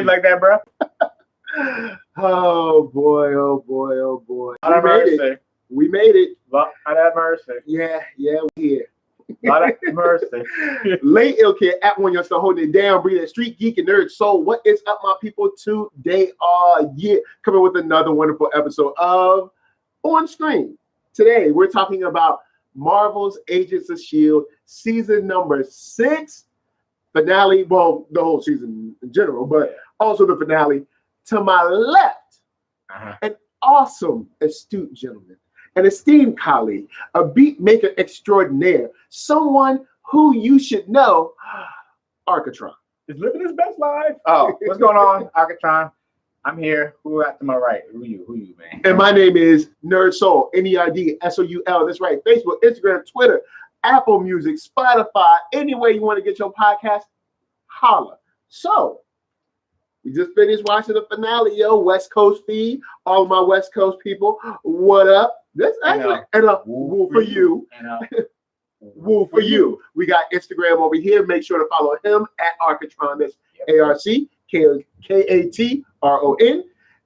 like that, bro? Oh boy, oh boy, oh boy. We made it. Lot of mercy. Yeah, we're here. Lot of mercy. Late ill kid at OneYoungsta holding it down, breathing street geek and nerd soul. What is up, my people? Today, coming with another wonderful episode of On Screen. Today, we're talking about Marvel's Agents of S.H.I.E.L.D. season number 6 finale. Well, the whole season in general, but also the finale. To my left, an awesome, astute gentleman, an esteemed colleague, a beat maker extraordinaire, someone who you should know, Arckatron. He's living his best life. Oh, what's going on, Arckatron? I'm here. Who at to my right? Who you, man? And my name is NERDSoul, NERDSoul. That's right. Facebook, Instagram, Twitter, Apple Music, Spotify, anywhere you want to get your podcast, holla. So, we just finished watching the finale, West Coast feed. All of my West Coast people, what up? This actually, and a woo for you. Woo for you. We got Instagram over here. Make sure to follow him at Arckatron. That's ARCKATRON.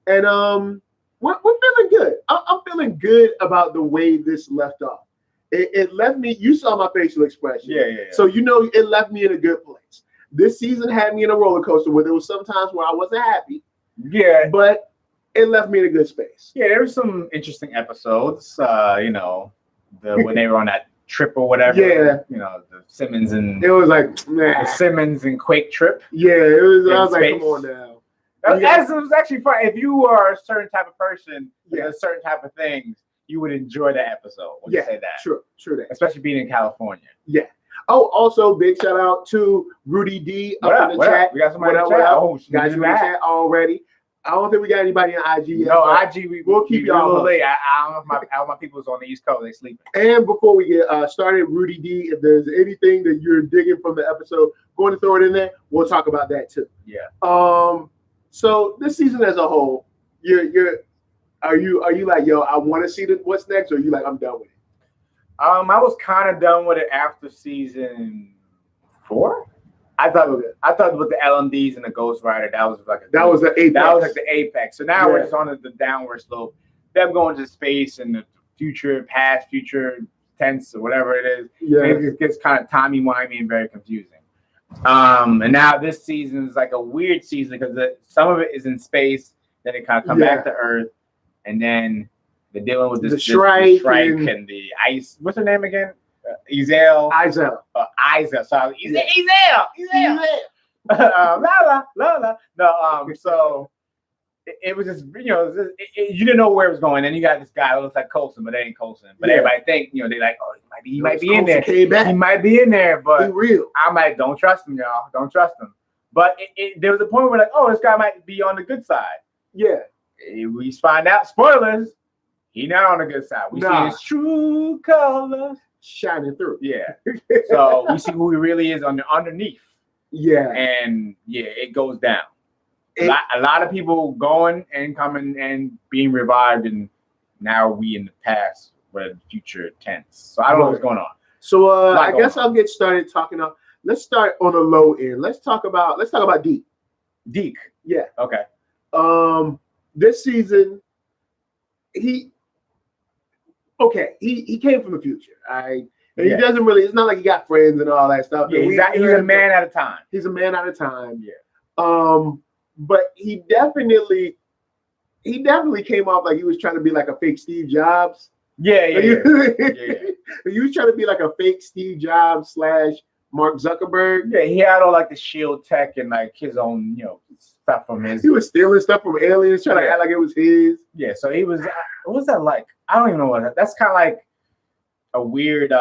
And we're feeling good. I'm feeling good about the way this left off. It left me, you saw my facial expression. Yeah. So you know it left me in a good place. This season had me in a roller coaster where there was some times where I wasn't happy. Yeah. But it left me in a good space. Yeah, there were some interesting episodes. When they were on that trip or whatever. Yeah. The Simmons and it was like, man. The Simmons and Quake trip. Yeah, it was. I was space. like, come on now. It was actually fun. If you are a certain type of person, a certain type of things, you would enjoy that episode. Would you say that? True that. Especially being in California. Yeah. Oh, also big shout out to Rudy D up in the chat. We got somebody in the chat. Oh, got you in the chat already. I don't think we got anybody on IG yet. No, IG. We'll keep y'all a little late. I don't know if all my people's on the East Coast. They sleeping. And before we get started, Rudy D, if there's anything that you're digging from the episode, going to throw it in there. We'll talk about that too. Yeah. So this season as a whole, are you like, yo, I want to see what's next, or are you like, I'm done with it? I was kind of done with it after season 4. I thought with the LMDs and the Ghost Rider, that was the apex. That was like the apex. So now we're just on the downward slope. Them going to space and the future, past, future tense, or whatever it is. Yeah. It gets kind of timey-wimey and very confusing. And now this season is like a weird season because some of it is in space, then it kind of come back to Earth, and then they're dealing with the Shrike and the ice. What's her name again? Izel. Izel. Sorry, Izel. La. No. So it was just you didn't know where it was going. Then you got this guy who looks like Coulson, but they ain't Coulson. But everybody think they like, oh, he might be in there. He might be in there, but be real. I'm like, don't trust him, y'all. Don't trust him. But there was a point where like, oh, this guy might be on the good side. Yeah. We find out, spoilers, he not on the good side. We see his true colors shining through. Yeah. So we see who he really is underneath. Yeah. And it goes down. A lot of people going and coming and being revived, and now we in the past, but in the future tense. So I don't know what's going on. So I guess I'll get started talking about. Let's start on the low end. Let's talk about Geek. Geek. Yeah. Okay. This season, he came from the future. And he doesn't really. It's not like he got friends and all that stuff. Yeah, he's a man at a time. He's a man at a time. Yeah. But he definitely came off like he was trying to be like a fake Steve Jobs. Yeah. He was trying to be like a fake Steve Jobs / Mark Zuckerberg. Yeah, he had all like the S.H.I.E.L.D. tech and like his own, stuff from his. He was stealing stuff from aliens, trying to act like it was his. Yeah, so he was. What was that like? I don't even know what that's kind of like a weird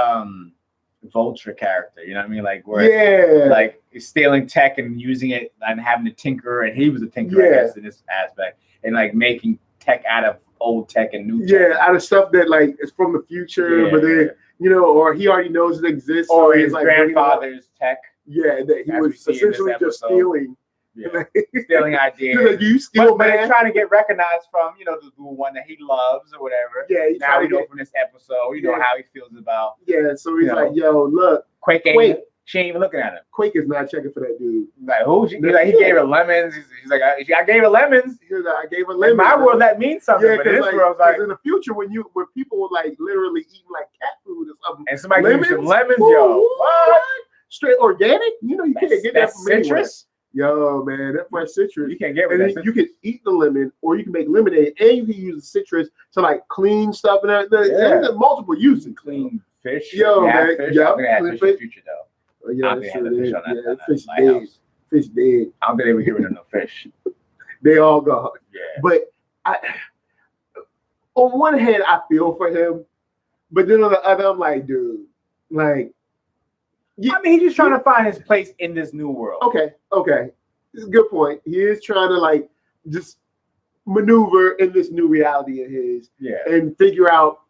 Vulture character. You know what I mean? Like where like he's stealing tech and using it and having to tinker, and he was a tinker, I guess, in this aspect, and like making tech out of old tech and new tech. Yeah, out of stuff that like is from the future, but then or he already knows it exists, or his like grandfather's tech. Yeah, that he was essentially just stealing. Yeah. Stealing ideas. Like, you steal, but they're trying to get recognized from, the one that he loves or whatever. Yeah, now we know from this episode, how he feels about. Yeah, so he's like, yo, look. Quake ain't She ain't even looking at him. Quake is not checking for that dude. Like who? He gave her lemons. He's like, I gave her lemons. He was like, I gave her lemons. In my world, that means something. Yeah, but in this world, like in the future, when people were like literally eating like cat food or something, and somebody gives you some lemons, yo, what? Straight organic? You know, you can't get that from citrus. Anywhere. Yo, man, that fresh citrus. You can't get rid of that. You can eat the lemon, or you can make lemonade, and you can use the citrus to like clean stuff and everything. Yeah. There's multiple uses. Clean fish. Yo, man. Fish. Yeah, I'm gonna have fish in the future though. Yeah, that's true. Fish dead. Fish dead. I don't think they were getting rid of no fish. They all gone. Yeah. But on one hand, I feel for him, but then on the other, I'm like, dude, like. I mean, he's just trying to find his place in this new world. Okay. It's a good point. He is trying to like just maneuver in this new reality of his, and figure out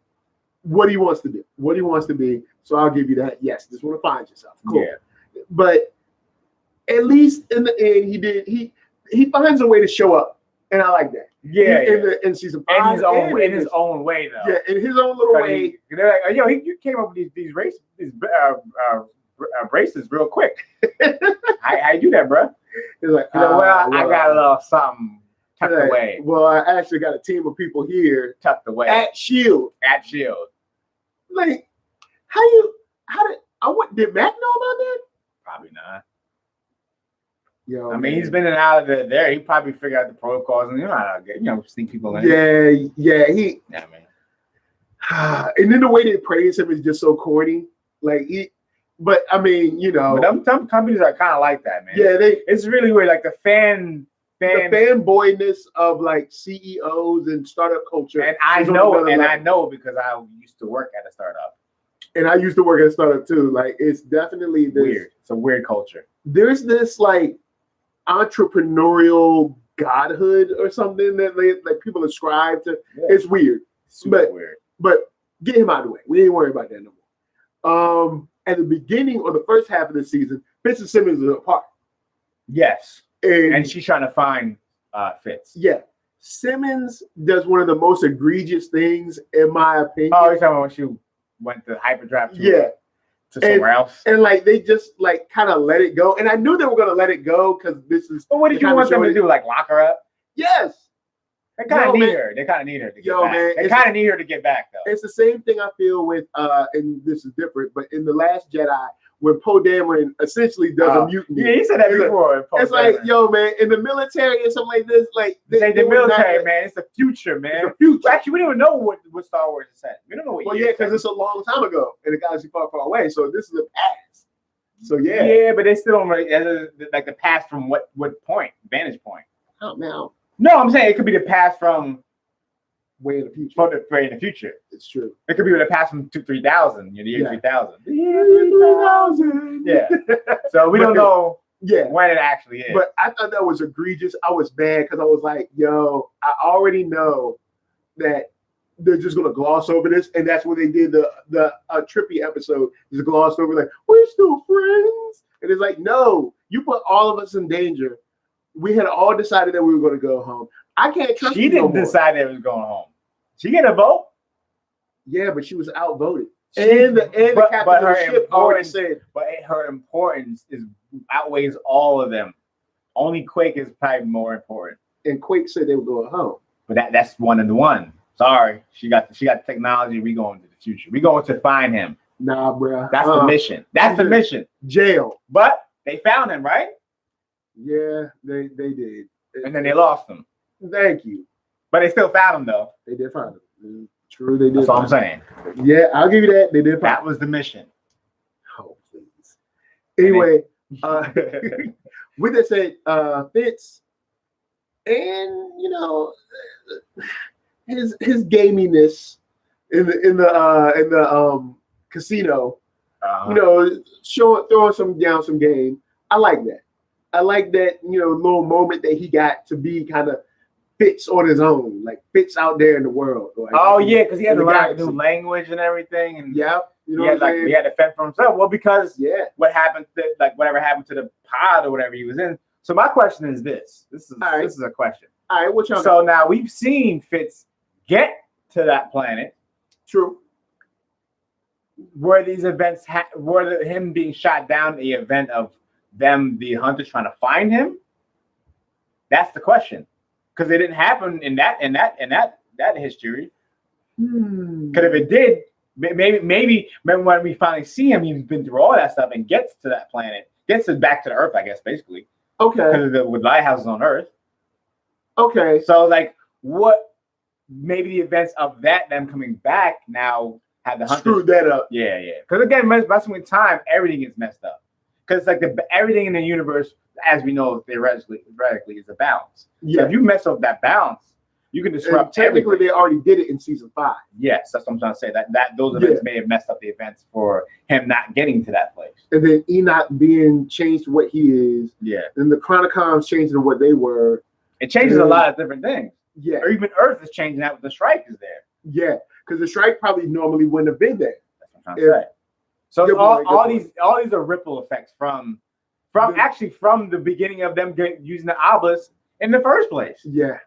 what he wants to do, what he wants to be. So I'll give you that. Yes, just want to find yourself. Cool. Yeah. But at least in the end, he finds a way to show up, and I like that. Yeah. In season 5, in his own way though. Yeah, in his own little way. They're like, yo, you came up with these braces real quick. I do that, bro. He's like, well, I got a little something tucked away. Well, I actually got a team of people here tucked away at S.H.I.E.L.D. Like, did Mac know about that? Probably not. Yo, I mean, he's been in and out of there. He probably figured out the protocols and sneak people in. Yeah, man. And then the way they praise him is just so corny. Like but I mean, but some companies are kind of like that, man. Yeah, it's really weird. Like the fanboyness of like CEOs and startup culture. And I know because I used to work at a startup. And I used to work at a startup too. Like it's definitely weird. It's a weird culture. There's this like entrepreneurial godhood or something that people ascribe to. Yeah. It's weird. Super weird. But get him out of the way. We ain't worried about that no more. At the beginning or the first half of the season, Fitz and Simmons are apart. Yes. And she's trying to find Fitz. Yeah. Simmons does one of the most egregious things, in my opinion. Oh, you're talking about when she went to hyperdrive to somewhere else. And like they just like kind of let it go. And I knew they were gonna let it go because this is. But what did you want them to do? Like lock her up? Yes. They kind of need her. They kind of need her to get back. Man, they kind of need her to get back, though. It's the same thing I feel with, and this is different, but in The Last Jedi, when Poe Dameron essentially does a mutiny. Yeah, he said that before. It's like, yo, man, in the military or something like this, like this ain't the military, man. It's the future, man. It's the future. Actually, we don't even know what Star Wars is saying. We don't know what. Well, yeah, because it's a long time ago in a galaxy far, far away. So this is the past. So yeah. Yeah, but they still don't like the past from what point, vantage point. Oh man. No, I'm saying it could be the past from. Way in the future. Way in the future. It's true. It could be the past from 3000, the year 3000. The year 3000. Yeah. So we don't know when it actually is. But I thought that was egregious. I was bad because I was like, yo, I already know that they're just gonna gloss over this, and that's when they did the trippy episode. Just glossed over like, we're still friends. And it's like, no, you put all of us in danger. We had all decided that we were gonna go home. I can't trust you. She didn't decide that it was going home. She get a vote? Yeah, but she was outvoted. And the captain of the ship already said. But her importance outweighs all of them. Only Quake is probably more important. And Quake said they were going home. But that's 1-1. Sorry, she got the technology. We going to the future. We going to find him. Nah, bro. That's the mission. That's the mission. Jail. But they found him, right? Yeah, they did. And then they lost him. Thank you. But they still found him, though. They did find him. True, they did. That's all I'm saying. Yeah, I'll give you that. They did find him. That was the mission. Oh, please. Anyway, with that said, Fitz, and his gaminess in the casino, throwing some game. I like that. I like that little moment that he got to be kind of Fitz on his own, like Fitz out there in the world. Like, because he had to learn new language and everything, and he had to fend for himself. Well, because what happened, whatever happened to the pod or whatever he was in. So my question is this: this is a question. All right, what y'all? So now we've seen Fitz get to that planet. True. were these events him being shot down the event of them, the hunters trying to find him? That's the question, because it didn't happen in that history. Because if it did, maybe when we finally see him, he's been through all that stuff and gets to that planet, gets back to the Earth, I guess, basically. Okay. Because with lighthouses on Earth. Okay. So like, what? Maybe the events of them coming back now had the hunters screwed that up. Yeah. Because again, messing with time, everything gets messed up. Because like everything in the universe, as we know, theoretically is a balance. Yeah. So if you mess up that balance, you can disrupt. Technically, they already did it in season 5. Yes, that's what I'm trying to say. That those events may have messed up the events for him not getting to that place. And then Enoch being changed to what he is. Yeah. And the Chronicons changing to what they were. It changes a lot of different things. Yeah. Or even Earth is changing that with the strike is there. Yeah, because the strike probably normally wouldn't have been there. That's what I'm trying to say. So all these are ripple effects from the beginning of them using the obelisk in the first place. Yeah.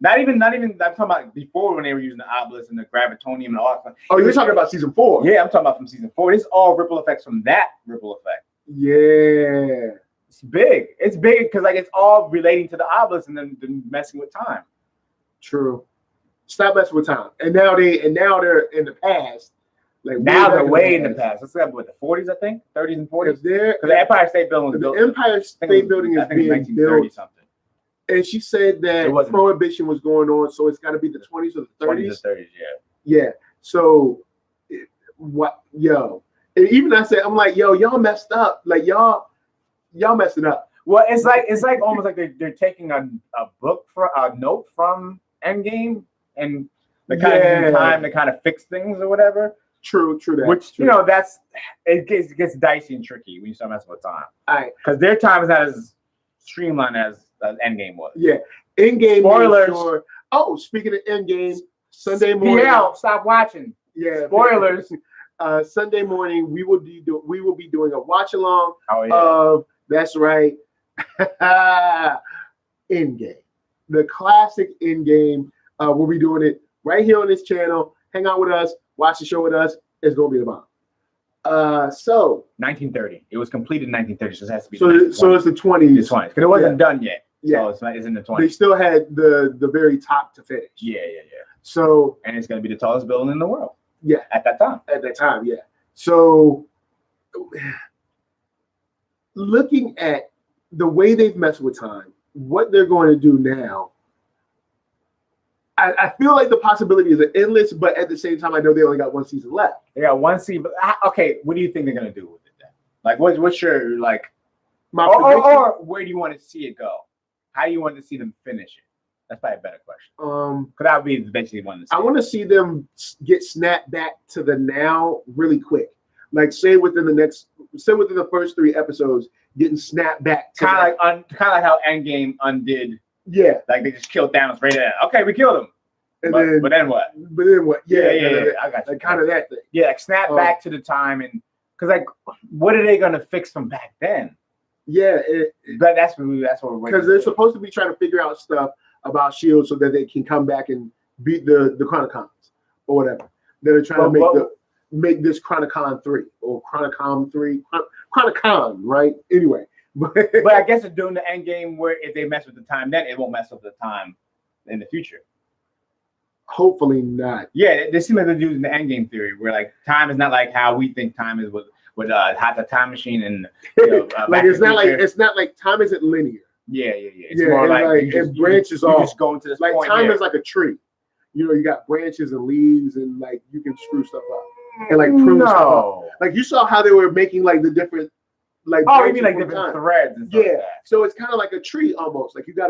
Not even. I'm talking about before when they were using the obelisk and the gravitonium and all that stuff. Oh, you're talking about season 4? Yeah, I'm talking about from season 4. It's all ripple effects from that ripple effect. Yeah. It's big. It's big because like it's all relating to the obelisk and then messing with time. True. Stop messing with time. And now they're in the past. Like now they're way in the past. Let's go with the 40s, I think, 30s and 40s. Because the Empire State Building was built. The Empire State Building is being built. Something. And she said that Prohibition was going on, so it's got to be the 20s or the 30s. 20s or 30s, yeah. So, and even I said, I'm like, y'all messed up. Like y'all messing up. Well, it's like almost like they're taking a note from Endgame and the kind of time to kind of fix things or whatever. True that. Which it gets dicey and tricky when you start messing with time. All right, because their time is not as streamlined as Endgame was. Yeah, Endgame. Spoilers. Sure. Oh, speaking of Endgame, Sunday morning. Stop watching. Yeah, spoilers. Sunday morning, we will be doing a watch along. Oh yeah. Of that's right. Endgame, the classic Endgame. We'll be doing it right here on this channel. Hang out with us, watch the show with us. It's gonna be the bomb. So 1930. It was completed in 1930, so it has to be. So it's the 20s. The 20s, because it wasn't done yet. Yeah, so it's in the 20s. They still had the very top to finish. Yeah. So and it's gonna be the tallest building in the world. Yeah, at that time. Yeah. So looking at the way they've messed with time, what they're going to do now, I feel like the possibilities are endless, but at the same time, I know they only got one season left. They got one season. But okay, what do you think they're going to do with it then? Like, what's your like? Or where do you want to see it go? How do you want to see them finish it? That's probably a better question. Because that would be basically one. I want to see them get snapped back to the now really quick. Like say within the first 3 episodes, getting snapped back. Kind of like how Endgame undid. Yeah, like they just killed Thanos right there. Okay, we killed him. But then what? Yeah. I got you. Like kind of that thing. Yeah, like snap back to the time and because like, what are they gonna fix from back then? Yeah, but that's what we're because they're supposed to be trying to figure out stuff about S.H.I.E.L.D. so that they can come back and beat the Chronicons or whatever. They're trying to make this Chronicon 3 or Chronicon 3 Chronicon, right? Anyway. But I guess it's doing the end game where if they mess with the time, then it won't mess with the time in the future. Hopefully not. Yeah, they seem like they're using the end game theory where like time is not like how we think time is with the time machine and like it's not like time isn't linear. Yeah. It's more like it branches off. You just go into this like point time is like a tree. You got branches and leaves and like you can screw stuff up and like prune stuff up. Like you saw how they were making like the different. Like you mean like different threads and stuff like that. So it's kind of like a tree almost. Like you got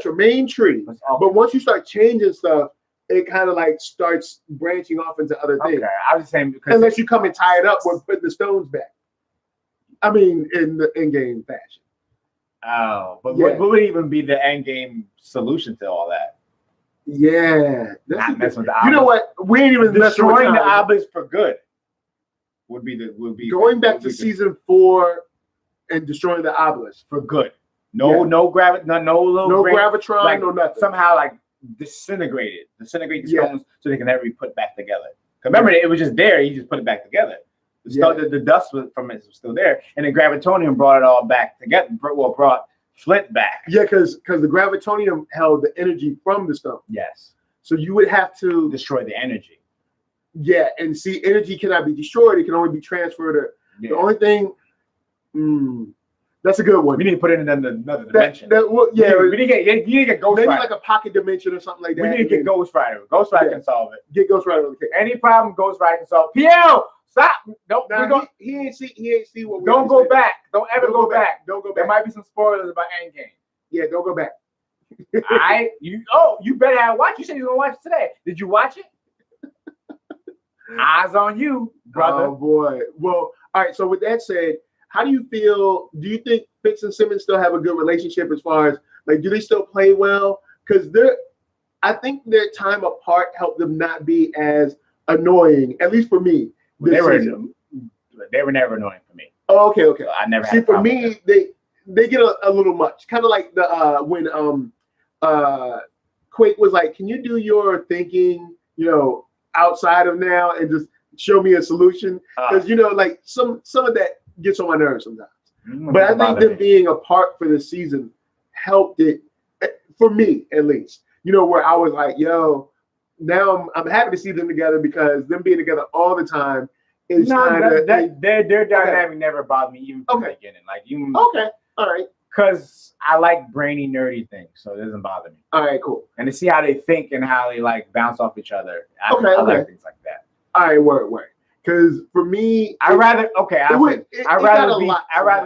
your main tree, but once you start changing stuff, it kind of like starts branching off into other things. Okay, I was just saying because unless you come and tie it up with putting the stones back. I mean, in the in-game fashion. Oh, but what would even be the end game solution to all that? Yeah, not messing with the obelisk. You know what? We ain't even destroying the obelisk for good. Would be going back to season 4 and destroying the obelisk for good. No gravitron, like, no nothing. Somehow like disintegrate the stones so they can never be put back together. Remember, it was just there. He just put it back together. The dust from it was still there, and the gravitonium brought it all back together. Well, brought Flint back. Yeah, because the gravitonium held the energy from the stone. Yes. So you would have to destroy the energy. Yeah, and see, energy cannot be destroyed. It can only be transferred. The only thing, that's a good one. We need to put it in another dimension. We need to get Ghost maybe Rider. like a pocket dimension or something like that. We need to get Ghost Rider. Ghost Rider can solve it. Get Ghost Rider. Okay. Any problem, Ghost Rider can solve. PL, stop! Nope. He ain't see what. Don't go back. Don't ever go back. Don't go back. There might be some spoilers about Endgame. Yeah, don't go back. You better have watched. You said you were gonna watch it today. Did you watch it? Eyes on you, brother. Oh boy. Well, all right. So with that said, how do you feel? Do you think Fitz and Simmons still have a good relationship as far as like, do they still play well? Because I think their time apart helped them not be as annoying, at least for me. They were never annoying for me. Oh, okay. So I never see. For me, they get a little much. Kind of like the when Quake was like, "Can you do your thinking, outside of now and just show me a solution?" Because like some of that gets on my nerves sometimes. But I think them being apart for the season helped it, for me at least. Where I was like, "Yo, now I'm happy to see them together," because them being together all the time is kind of their dynamic never bothered me even from the beginning. Like you. Okay. All right. Because I like brainy, nerdy things, so it doesn't bother me. All right, cool. And to see how they think and how they like bounce off each other, I like things like that. All right, word. Because for me, I'd rather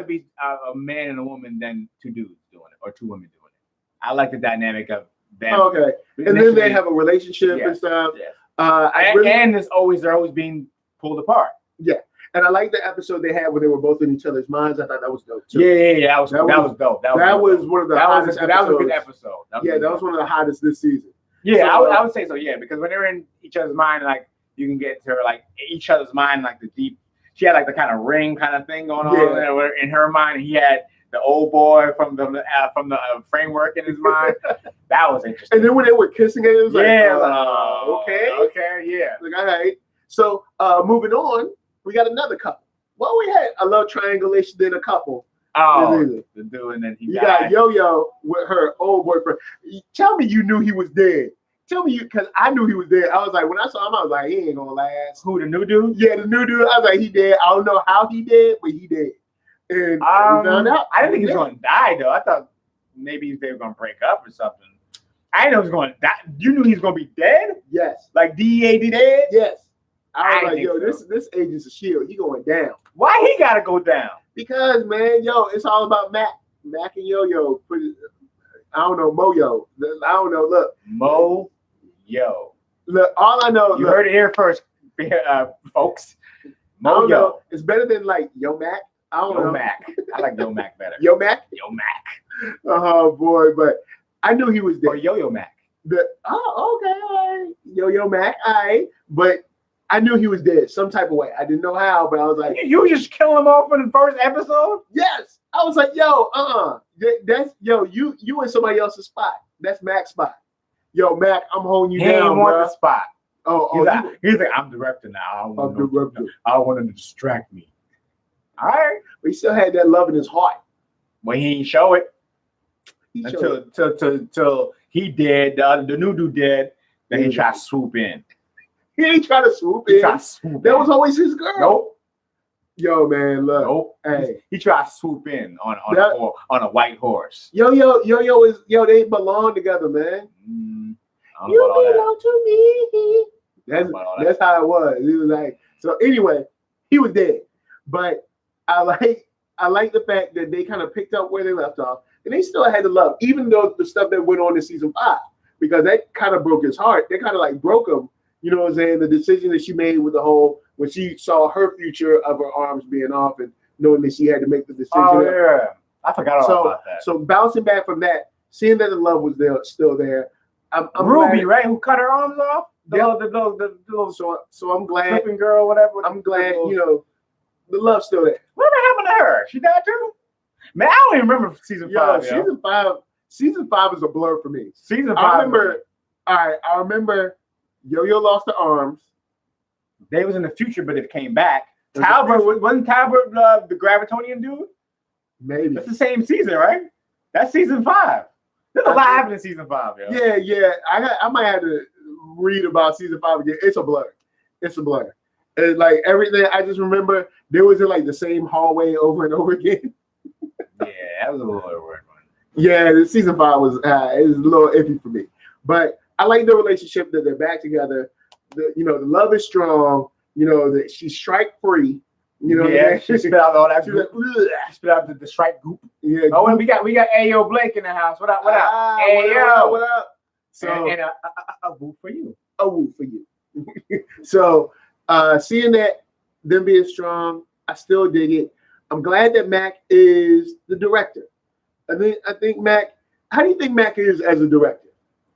be a man and a woman than two dudes doing it or two women doing it. I like the dynamic of them. Okay, and then they have a relationship and stuff. Yes. And they're always being pulled apart. Yeah. And I like the episode they had where they were both in each other's minds. I thought that was dope too. Yeah. That was dope. That was one of the hottest episodes. That was a good episode. That was one of the hottest this season. Yeah, so, I would say so. Yeah, because when they're in each other's mind, like you can get to like each other's mind, like the deep. She had like the kind of ring kind of thing going on in her mind, and he had the old boy from the framework in his mind. That was interesting. And then when they were kissing it, it was okay, yeah. Like, all right. So moving on. We got another couple. Well, we had a love triangulation, then a couple. The dude, and then he died. Got Yo-Yo with her old boyfriend. Tell me you knew he was dead. Tell me because I knew he was dead. I was like, when I saw him, I was like, he ain't gonna last. Who, the new dude? Yeah, the new dude. I was like, he dead. I don't know how he dead, but he dead. And we found out. I didn't think he was gonna die though. I thought maybe they were gonna break up or something. I didn't know he was gonna die. You knew he was gonna be dead? Yes. Like DEAD dead? Yes. I was like, yo, this Agents of S.H.I.E.L.D, he going down. Why he gotta go down? Because, man, it's all about Mac and Yo-Yo. I don't know, Mo-Yo. I don't know, look. Mo-Yo. Look, all I know. You heard it here first, folks. Mo-Yo. It's better than, like, Yo Mac. I don't know. Yo Mac. I like Yo Mac better. Yo Mac? Yo Mac. Oh, boy, but I knew he was dead. Or Yo-Yo Mac. Okay, all right. Yo-Yo Mac, all right. But I knew he was dead some type of way. I didn't know how, but I was like, you just kill him off in the first episode? Yes. I was like, yo, that's you in somebody else's spot. That's Mac's spot. Yo, Mac, I'm holding you down. He didn't want the spot. He's like, I'm director now. I don't want him to distract me. All right. But he still had that love in his heart. Well, he didn't show it. Until he did, the new dude did, then he tried to swoop in. He ain't trying to swoop in. That was always his girl. Nope. Yo, man, look. Nope. Hey. He tried to swoop in on a white horse. Yo, they belong together, man. You belong to me. That's how it was. He was like, so anyway, he was dead. But I like the fact that they kind of picked up where they left off. And they still had the love, even though the stuff that went on in season 5. Because that kind of broke his heart. They kind of like broke him. You know what I'm saying? The decision that she made with the whole, when she saw her future of her arms being off and knowing that she had to make the decision. Oh, yeah. I forgot all about that. So bouncing back from that, seeing that the love was still there. I'm Ruby, glad, right? Who cut her arms off? The little so I'm glad. Flipping girl, whatever. I'm glad, the love's still there. Whatever happened to her? She died too? Man, I don't even remember season 5. Season 5 is a blur for me. I remember remember Yo-Yo lost her arms. They was in the future, but it came back. Talbot wasn't Talbot the Gravitonian dude? Maybe. That's the same season, right? That's season 5. There's a lot happening in season 5, yo. Yeah. I might have to read about season 5 again. It's a blur. And like everything, I just remember they was in like the same hallway over and over again. Yeah, that was a little weird one. Yeah, the season 5 was it was a little iffy for me, but I like the relationship that they're back together. The love is strong. That she's strike free. She spit out all that. She spit out the strike goop. Yeah. Oh, and we got Ayo Blake in the house. What up? Ayo, what up? So and a woo for you. A woo for you. So seeing that them being strong, I still dig it. I'm glad that Mac is the director. I think Mac. How do you think Mac is as a director?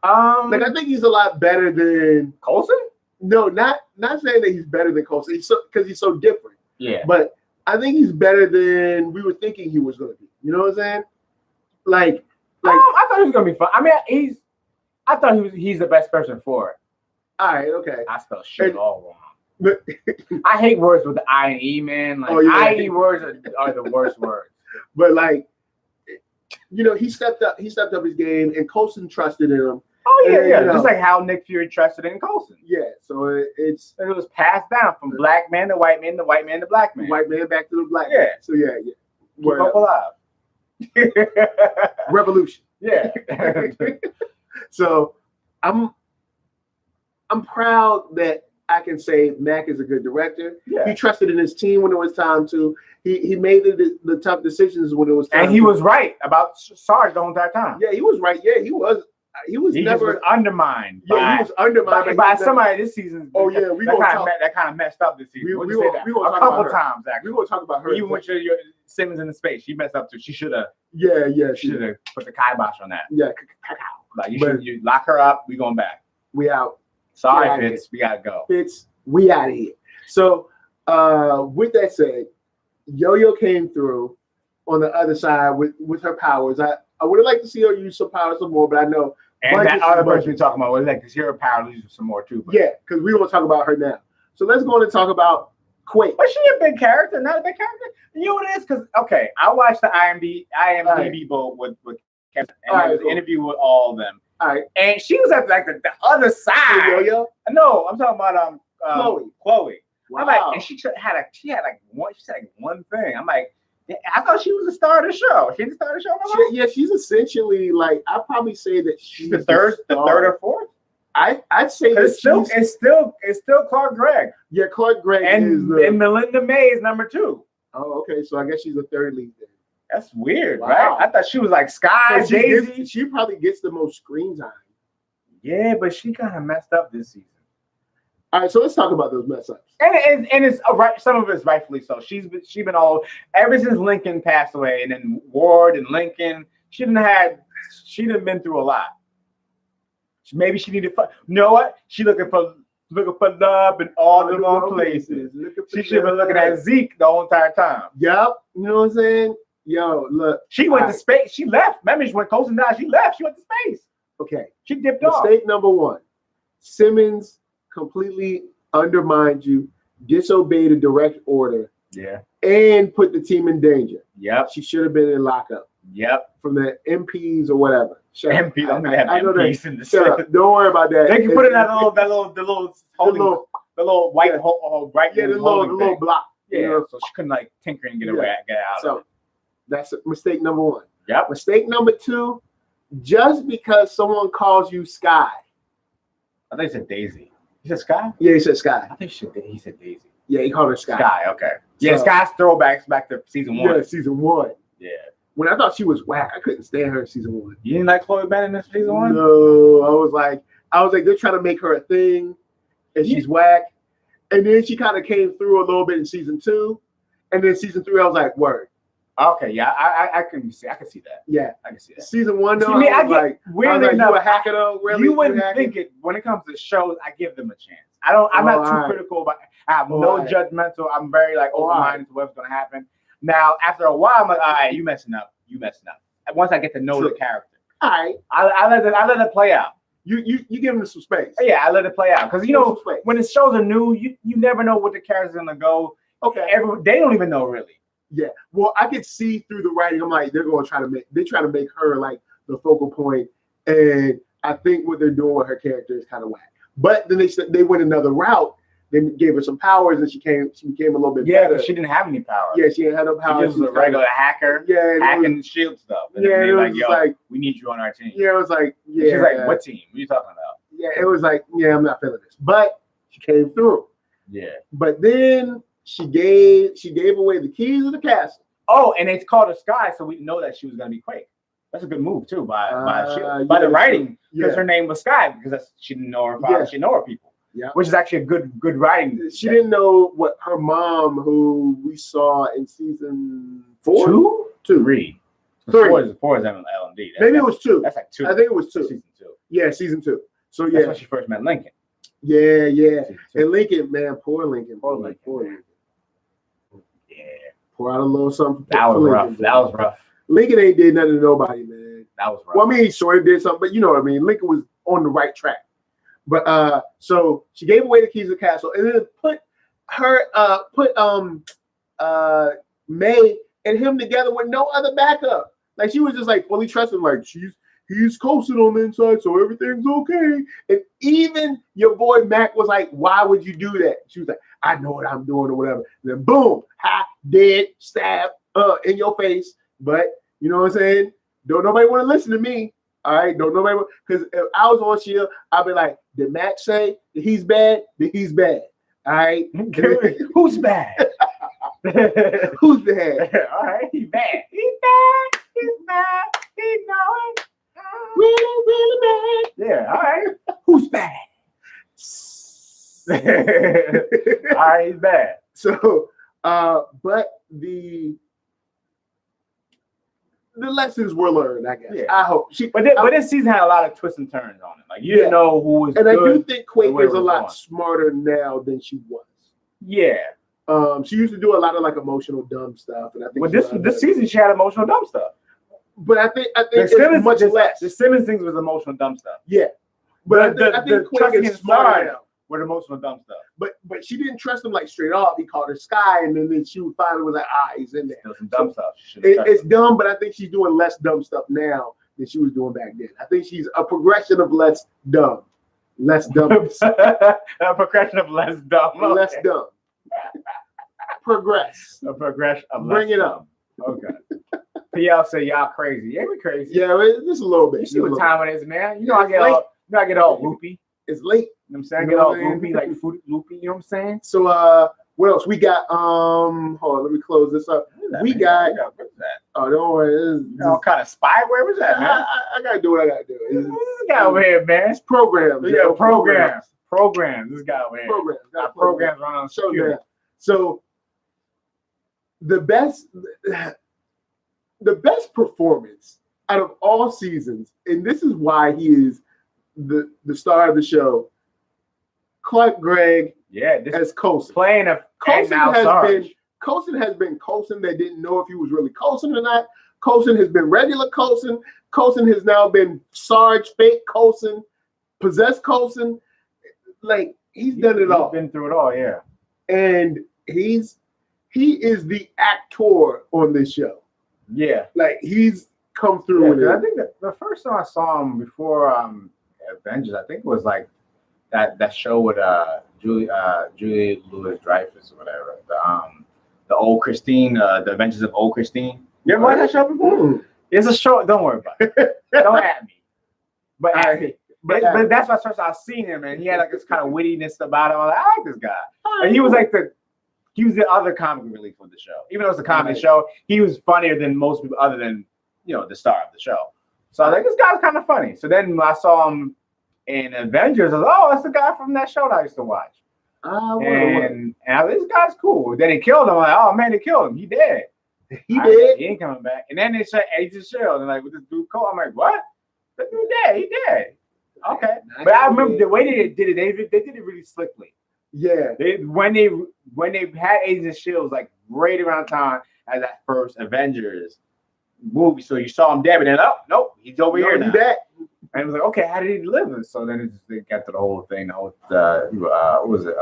I think he's a lot better than Coulson. No, not saying that he's better than Coulson. Because he's so different. Yeah. But I think he's better than we were thinking he was going to be. You know what I'm saying? Like I thought he was going to be fun. I mean, I thought he's the best person for it. All right, okay. I spelled shit all wrong. But I hate words with the I and E, man. Like I-E words are the worst words. But like, he stepped up his game, and Coulson trusted in him. Oh yeah. Just like how Nick Fury trusted in Coulson. Yeah. So it was passed down from black man to white man to white man to black man. White man back to the black man. Man. So yeah. Keep up alive. Revolution. Yeah. So I'm proud that I can say Mac is a good director. Yeah. He trusted in his team when it was time to. He made the tough decisions when it was time. And he was right about Sarge the whole entire time. Yeah, he was right. Yeah, he was. He never undermined. Yeah, he was undermined by somebody this season. Oh yeah, that kind of messed up this season. We a couple times actually. We gonna talk about her. Even with your Simmons in the space, she messed up too. She should have. Yeah. She should have put the kibosh on that. Yeah, like you lock her up. We going back. We out. Sorry, Fitz. We gotta go. Fitz, we out of here. So, with that said, Yo-Yo came through on the other side with her powers. I would have liked to see her use some powers some more, but I know. And that other person we're talking about would like to see her power use some more too. Yeah, because we want to talk about her now. So let's go on and talk about Quake. Was she a big character? Not a big character? You know what it is? Because I watched the IMDb vote with Kevin, and there was an interview with all of them. All right. And she was at like the other side. Yo-Yo? No, I'm talking about Chloe. Wow. I'm like, and she had one thing. I'm like, I thought she was the star of the show. She the star of the show. Yeah, she's essentially like I'd probably say that she's the third or fourth. I'd say that it's still Clark Gregg. Yeah, Clark Gregg and Melinda May is number 2. Oh, okay. So I guess she's the third lead then. That's weird, right? I thought she was like Sky, Daisy. She probably gets the most screen time. Yeah, but she kind of messed up this season. All right, so let's talk about those mess ups. And it's right. Some of it's rightfully so. She's been all ever since Lincoln passed away, and then Ward and Lincoln. She done been through a lot. Maybe she needed. You know what? She looking for love in all the wrong places. She should have been looking at Zeke the whole entire time. Yep. You know what I'm saying? Yo, look. She went to space. She left. Remember, when Coulson died, she left. She went to space. Okay. She dipped off. Mistake number 1. Simmons completely undermined you, disobeyed a direct order. Yeah. And put the team in danger. Yep. She should have been in lockup. Yep. From the MPs or whatever. MPs. I'm gonna have MPs in the shut. Don't worry about that. They can put in the little white hole, right? Yeah, the little block. Yeah. You know? So she couldn't like tinker and get out. So that's mistake number 1. Yep. Mistake number 2. Just because someone calls you Sky. I think he said Daisy. He said Sky? Yeah, he said Sky. I think he said Daisy. Yeah, he called her Sky. Sky, okay. Yeah, Sky's throwbacks back to season 1. Yeah, season 1. Yeah. When I thought she was whack, I couldn't stand her in season 1. You didn't like Chloe Bennet in season 1? No, I was like, they're trying to make her a thing, and she's whack. And then she kind of came through a little bit in season 2, and then season 3, I was like, word. Okay, yeah, I can see that. Yeah, I can see that. Season 1, though, I was like, you a hacker though? Really? You wouldn't think it. When it comes to shows, I give them a chance. I'm not too critical about. I have no judgmental. I'm very like open-minded to what's going to happen. Now, after a while, I'm like, all right, you messing up. Once I get to know the character, all right, I let it play out. You give them some space. Yeah, I let it play out because when the shows are new, you never know what the character's gonna go. Okay, they don't even know really. Yeah, well, I could see through the writing. I'm like, they're trying to make her like the focal point, and I think what they're doing with her character is kind of whack. But then they went another route. They gave her some powers, and she became a little bit better. She didn't have any power. Yeah, she didn't have no power. She was a regular hacker. Yeah, hacking shield stuff. And yeah, it was like, yo, we need you on our team. Yeah, it was like, yeah. She's like, what team? What are you talking about? Yeah, it was like, yeah, I'm not feeling this. But she came through. Yeah. But then she gave away the keys of the castle. Oh, and it's called a Sky, so we know that she was gonna be Quake. That's a good move too by the writing, because her name was Sky, because she didn't know her father, she didn't know her people. Yeah, which is actually a good writing. She didn't know what her mom, who we saw in season 4, 2, 3. 4 is LMD. Maybe it was 2. That's like 2. I think it was 2. Season 2. Yeah, season 2. So that's when she first met Lincoln. Yeah. And Lincoln, man, poor Lincoln. Yeah. Pour out a little something. That was rough. That was rough. Lincoln ain't did nothing to nobody, man. That was rough. Well, I mean, he sort of did something, but you know what I mean. Lincoln was on the right track. But so she gave away the keys of the castle, and then put May and him together with no other backup. Like she was just like fully trusting, like he's coasting on the inside, so everything's okay. And even your boy Mac was like, "Why would you do that?" She was like, "I know what I'm doing," or whatever. And then boom, dead, stab, in your face. But you know what I'm saying? Don't nobody want to listen to me. All right, don't nobody, because if I was on S.H.I.E.L.D., I'd be like, did Mac say that he's bad? Then he's bad. All right, who's bad? Who's bad? All right, he's bad. He's bad. He's bad. He know it. Really bad. Yeah. All right. Who's bad? All right, he's bad. So, but the lessons were learned, I guess. Yeah. I hope. But this season had a lot of twists and turns on it. Like you didn't know who was. And good, I do think Quake is a lot smarter now than she was. Yeah. She used to do a lot of like emotional dumb stuff, and I think. Well, this season she had emotional dumb stuff. But I think it's much less. The Simmons things was emotional dumb stuff. Yeah. But I think Quake is smarter now. With emotional dumb stuff. But she didn't trust him like straight off. He called her Sky, and then she finally was like, he's in there. Still some dumb stuff. It's dumb, but I think she's doing less dumb stuff now than she was doing back then. I think she's a progression of less dumb. Less dumb. A progression of less dumb. Okay. Less dumb. Progress. A progression of less Bring it up. Okay. PL say y'all crazy. Yeah, we crazy. Yeah, just a little bit. You see what time it is, man. You know I get all loopy. It's late. You know what I'm saying? I get all loopy, like food loopy, you know what I'm saying? So what else? We got hold on, let me close this up. What's that? Oh, don't worry. All kind of spyware. What's that, man? I gotta do what I gotta do. This guy over here, man. It's programs. Yeah, programs. This guy over here. Programs run on the show. So the best performance out of all seasons, and this is why he is the star of the show, Gregg. Yeah, as Coulson. Playing a Coulson has been Coulson that didn't know if he was really Coulson or not. Coulson has been regular Coulson. Coulson has now been Sarge, fake Coulson, possessed Coulson. Like he's done it all. Been through it all, yeah. And he is the actor on this show. Yeah, like he's come through with it. I think that the first time I saw him before Avengers, I think it was like that show with Julia Louis-Dreyfus or whatever. The old Christine, the Adventures of Old Christine. You ever watched that show before? Mm-hmm. It's a show. Don't worry about it. Don't at me. But that's my first time I seen him, and he had like this kind of wittiness about him. I was like, I like this guy. And he was like the other comic relief of the show. Even though it's a comedy show, he was funnier than most people other than, the star of the show. So I was like, this guy's kind of funny. So then when I saw him in Avengers, I was like, that's the guy from that show that I used to watch. And I was like, this guy's cool. Then he killed him. I'm like, oh man, they killed him. He dead. He ain't coming back. And then they said Agents of S.H.I.E.L.D. and like, with this dude Cole, I'm like, what? That dude dead. He dead. Okay. But I remember the way they did it, they did it really slickly. Yeah. When they had Agents of S.H.I.E.L.D. was like right around time as that first Avengers movie. So you saw him dead, but then nope, he's over here now. And it was like, okay, how did he deliver? So then it got to the whole thing. The whole what was it?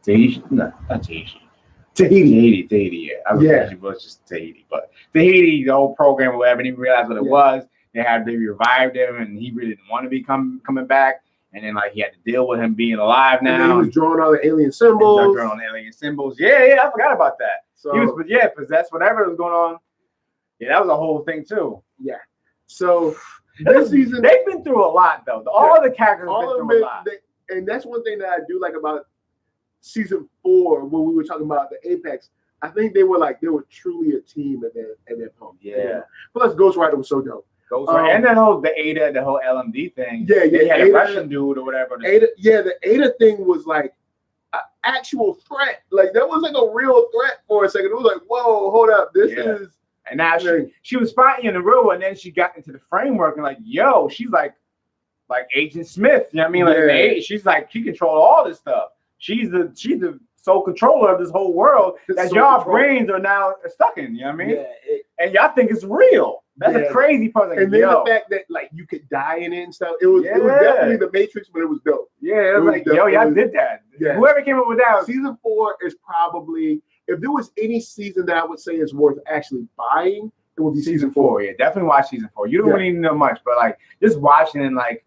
Tahiti? No, not Tahiti. Tahiti. Yeah, I was it was just Tahiti, but Tahiti, the whole program or whatever. And he realized what it was. They revived him, and he really didn't want to be coming back. And then like he had to deal with him being alive now. And then he was drawing all the alien symbols. Yeah, I forgot about that. So he was, possessed, whatever was going on. Yeah, that was a whole thing too. Yeah. So this season they've been through a lot though. All the characters have been through a lot. And that's one thing that I do like about season 4 when we were talking about the Apex. I think they were truly a team at that point. Yeah. Plus Ghost Rider was so dope. And the whole LMD thing. Yeah. They had a Russian dude or whatever. The Ada thing was like an actual threat. Like that was like a real threat for a second. It was like, whoa, hold up. This is. And now she was fighting in the real one, and then she got into the framework and like, yo, she's like Agent Smith. You know what I mean? Like she's like, she controls all this stuff. She's the sole controller of this whole world that y'all brains are now stuck in. You know what I mean? Yeah, and y'all think it's real. That's a crazy part. Like, and then the fact that like you could die in it and stuff. It was definitely the Matrix, but it was dope. Yeah, it was like, yo, y'all did that. Yeah. Whoever came up with that. Season 4 is probably, if there was any season that I would say is worth actually buying, it would be season 4. Yeah, definitely watch season 4. You don't really know much, but like just watching and like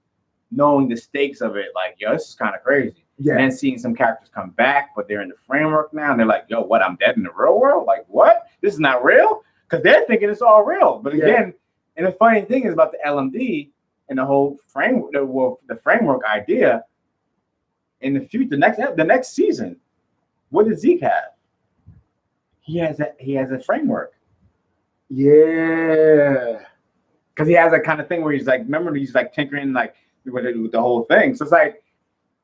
knowing the stakes of it, like, yo, this is kind of crazy. Yeah. And then seeing some characters come back, but they're in the framework now, and they're like, yo, what? I'm dead in the real world? Like, what? This is not real? Because they're thinking it's all real. But again, and the funny thing is about the LMD and the whole framework, the framework idea. In the future, the next season, what does Zeke have? He has a framework. Yeah, because he has that kind of thing where he's like, remember, he's like tinkering like with the whole thing. So it's like,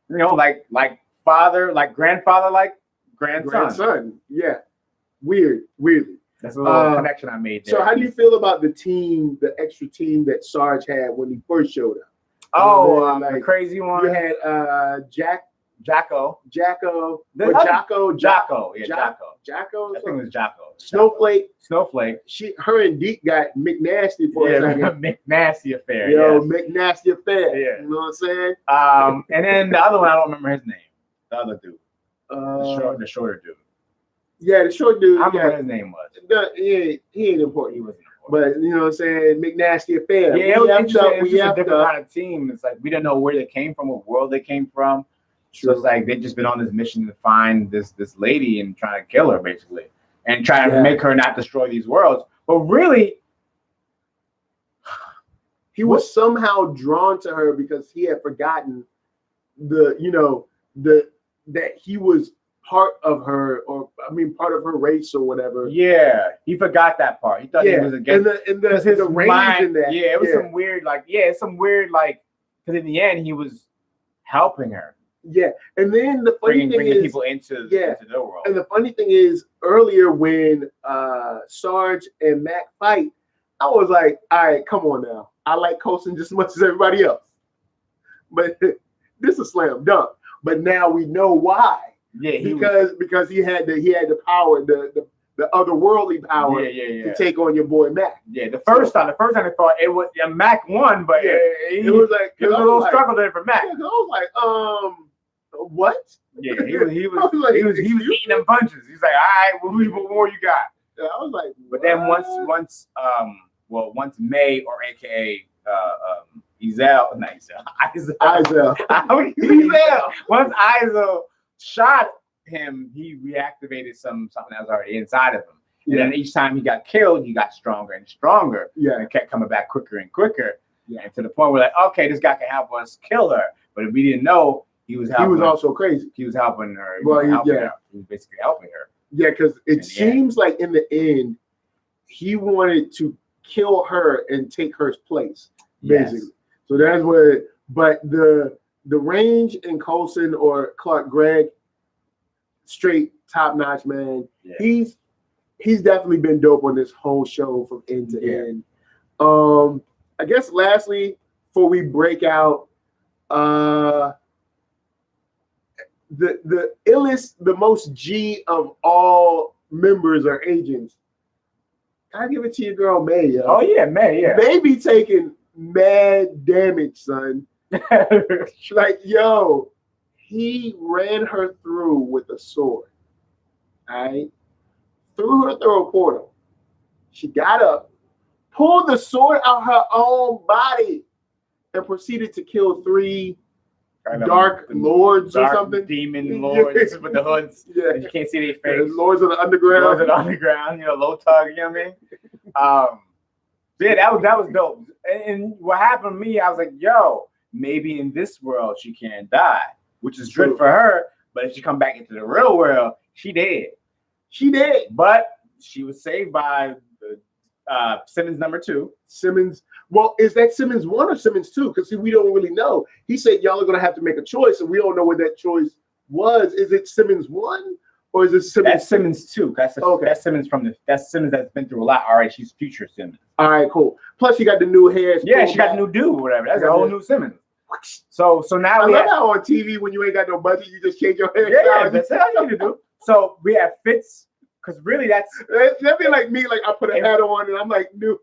you know, like father, like grandfather, like grandson. Yeah, weirdly. That's a little connection I made there. So how do you feel about the extra team that Sarge had when he first showed up? Oh, the crazy one. You had Jacko. Jacko. Yeah, Jacko. Jacko. I think it was Jacko. Snowflake. Her and Geek got McNasty for a second. McNasty affair. McNasty affair. Yeah. You know what I'm saying? And then the other one, I don't remember his name. The other dude. The shorter dude. Yeah, the short dude. I remember what his name was. He ain't important. He wasn't important. But you know what I'm saying? McNasty affair. Yeah, it was a different kind of team. It's like we don't know where they came from, what world they came from. True. So it's like they've just been on this mission to find this lady and trying to kill her, basically, and try to make her not destroy these worlds. But really, he was somehow drawn to her because he had forgotten that he was part of her, part of her race or whatever. Yeah, he forgot that part. He thought he was against the range mind, in that. Yeah, it was some weird, because in the end he was helping her. Yeah, and then the funny thing is, people into their world. And the funny thing is, earlier when Sarge and Mac fight, I was like, all right, come on now. I like Coulson just as much as everybody else, but this is slam dunk. But now we know why. Yeah, because he had the power, the otherworldly power to take on your boy Mac. Yeah, the first time they fought, it was Mac won, but it was like it was a little struggle there for Mac. I was like, what? Yeah, he was eating them punches. He's like, all right, what more you got? Yeah, I was like, but then once May or AKA Izel. Once Izel shot him, he reactivated something that was already inside of him. And then each time he got killed, he got stronger and stronger. Yeah. And kept coming back quicker and quicker. Yeah. And to the point where like, okay, this guy can help us kill her. But if we didn't know, he was helping. He was also crazy. He was helping her. He was basically helping her. Yeah, because it seems like in the end, he wanted to kill her and take her place, basically. Yes. So that's what. But the range in Coulson or Clark Gregg, straight top notch, man. Yeah. He's definitely been dope on this whole show from end to end. I guess lastly, before we break out, the illest, the most G of all members or agents. I give it to your girl May, yo. Oh yeah, May. Yeah, May be taking mad damage, son. Like, yo, he ran her through with a sword. All right, threw her through a portal. She got up, pulled the sword out her own body, and proceeded to kill 3 dark lords or something. Demon lords with the hoods. Yeah, you can't see their face. Lords of the underground. Lords of the underground. Low tug. You know what I mean? Yeah, that was dope. And what happened to me, I was like, yo, maybe in this world she can't die, which is good for her. But if she come back into the real world, she dead. She did, but she was saved by Simmons number 2. Simmons. Well, is that Simmons 1 or Simmons 2? Because we don't really know. He said y'all are gonna have to make a choice, and we don't know what that choice was. Is it Simmons 1 or is it Simmons? That's Simmons 2. That's Simmons that's Simmons that's been through a lot. All right, she's future Simmons. All right, cool. Plus, she got the new hair. Yeah, she got the new dude, whatever. That's a whole new Simmons. So now I love how on TV when you ain't got no budget, you just change your hair. Yeah, that's how you need to do. So we have Fitz, because really that'd be like me. Like I put a hat on and I'm like new,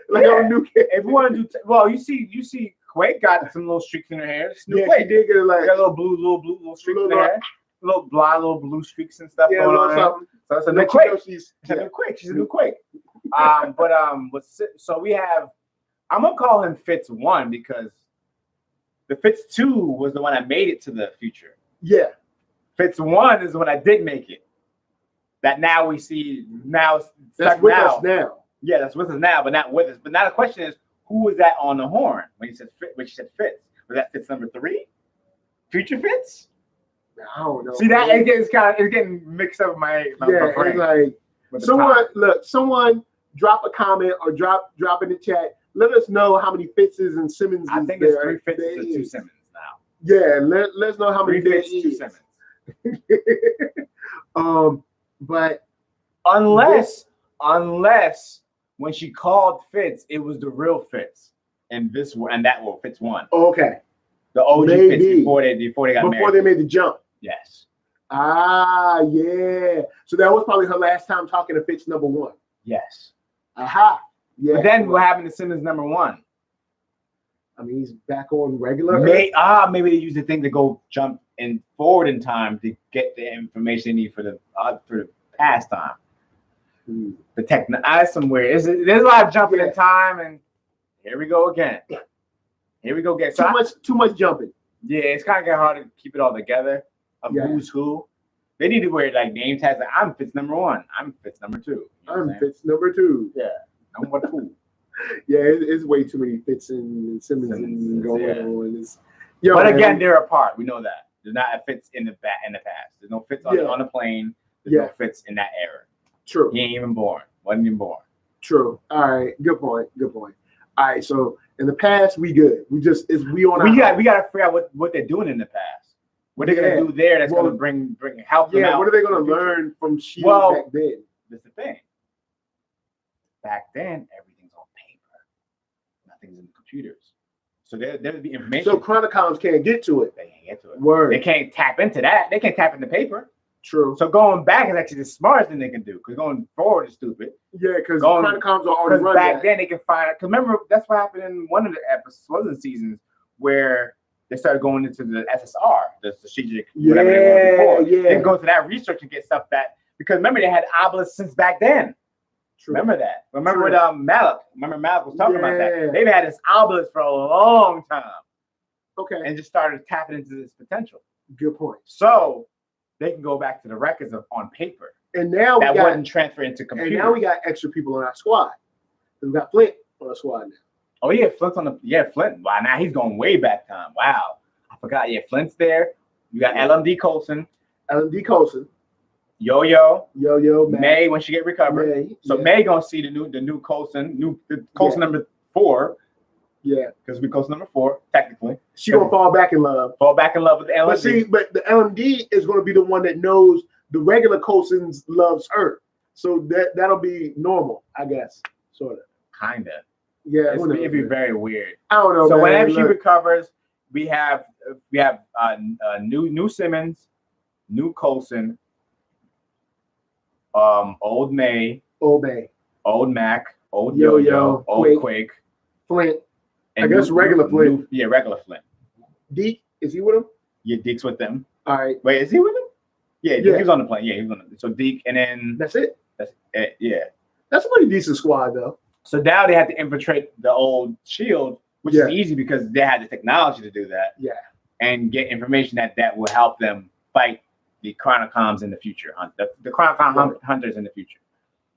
like I'm new kid. If you want to do, you see, Quake got some little streaks in her hair. Quake. She did get like got little blue streaks in her hair, little blue streaks and stuff going on. So it's a new Quake. She's a new Quake. She's a new Quake. So we have. I'm gonna call him Fitz 1 because the Fitz 2 was the one that made it to the future. Yeah. Fitz 1 is the one that did make it. That now we see now. That's with us now. Yeah, that's with us now, but not with us. But now the question is, who was that on the horn when you said Fitz? Was that Fitz number 3? Future Fitz? I don't know. See that it's getting mixed up in my brain. It's like someone drop a comment or drop in the chat. Let us know how many Fitzes and Simmons. I think it's 3 Fitzes and 2 Simmons now. Yeah, let us know how many 3 Fitz, 2 Simmons. But unless when she called Fitz, it was the real Fitz, and that will Fitz 1. Oh, okay, the OG Fitz before they got married. Before they made the jump. Yes. Ah, yeah. So that was probably her last time talking to Fitz number 1. Yes. Aha. Yeah. But then what happened to Simmons number 1? I mean, he's back on regular. Maybe they use the thing to go jump and forward in time to get the information they need for the past time. The somewhere there's a lot of jumping in time, and here we go again. So too much jumping. Yeah, it's kind of getting hard to keep it all together. Who's who? They need to wear like name tags. Like, I'm Fitz number 1. I'm Fitz number 2. I'm Fitz number 2. Yeah. I'm what 2. Yeah, it's way too many Fitz and Simmons going on. But again, they're apart. We know that. There's not a Fitz in the past. There's no Fitz on the plane. There's no Fitz in that era. True. He ain't even born. Wasn't even born. True. All right. Good point. All right. So in the past, we good. We got to figure out what they're doing in the past. What they're gonna do there that's gonna bring help them out. Yeah. What are they gonna learn from S.H.I.E.L.D. back then? That's the thing. Back then, everything's on paper. Nothing's in computers. So there'd be information. So Chronocoms can't get to it. They can't get to it. Word. They can't tap into that. They can't tap into paper. True. So going back is actually the smartest thing they can do. Because going forward is stupid. Yeah, because Chronocoms are already running. Back then they can find it. Because remember, that's what happened in one of the episodes, seasons, where they started going into the SSR, the strategic, whatever they were before. They can go into that research and get stuff because remember they had obelisks since back then. True. Remember that. Remember with Malik. Remember Malik was talking about that. They've had this obelisk for a long time. Okay. And just started tapping into this potential. Good point. So they can go back to the records on paper. And now that wouldn't transfer into computers. And now we got extra people on our squad. We've got Flint on our squad now. Oh yeah, Flint's on Flint. Wow, now he's going way back time. Wow. I forgot. Yeah, Flint's there. You got LMD Coulson. Yo, May when she get recovered. May gonna see the new Coulson, Coulson number 4. Yeah, because we Coulson number 4 technically. She gonna fall back in love with the LMD. But the LMD is gonna be the one that knows the regular Coulson's loves her. So that'll be normal, I guess, sort of. Kinda. Yeah, it'd be very weird. I don't know. So whenever she recovers, we have new Simmons, new Coulson. Old May, Old Mac, old Yo-Yo, old Quake, Flint, I guess regular Flint. Yeah, regular Flint. Geek, is he with him? Yeah, Geek's with them. All right. Wait, is he with him? Yeah, he was on the plane. Yeah, he was on the. So Geek, and then that's it. That's it. Yeah. That's a pretty decent squad, though. So now they have to infiltrate the old S.H.I.E.L.D, which is easy because they had the technology to do that. Yeah. And get information that will help them fight the Chronocoms in the future, the Chronocom hunters in the future,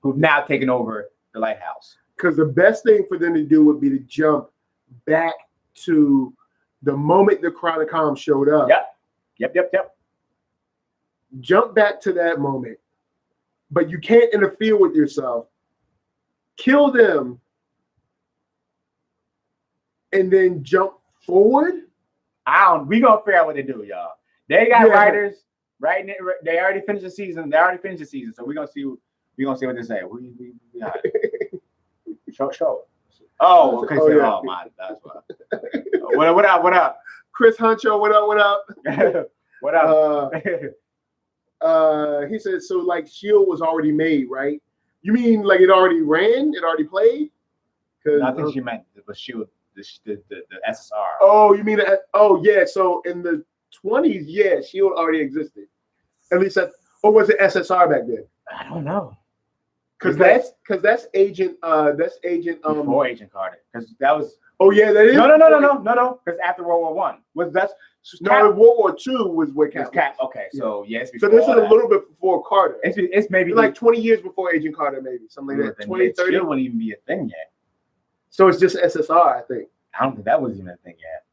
who've now taken over the lighthouse. Because the best thing for them to do would be to jump back to the moment the Chronocom showed up. Yep. Jump back to that moment, but you can't interfere with yourself. Kill them, and then jump forward. We gonna figure out what they do, y'all. They got writers, right? They already finished the season. So we're gonna see. We're gonna see what they say. We show. Oh, okay. Oh my, that's what. What up? Chris Huncho, what up? What up? He said so. Like S.H.I.E.L.D. was already made, right? You mean like it already ran? It already played? No, I think she meant the S.H.I.E.L.D. The SSR. Oh, you mean yeah. So in the 20s, yeah, S.H.I.E.L.D. already existed. At least or was it SSR back then? I don't know. Because that's Agent before Agent Carter. Because that was that is no. Because after World War I World War II was where Cap. Okay, so yes. So this is a little bit before Carter. It's maybe like 20 years before Agent Carter, maybe something like that. 20, 30. S.H.I.E.L.D. wouldn't even be a thing yet. So it's just SSR, I think. I don't think that was even a thing yet.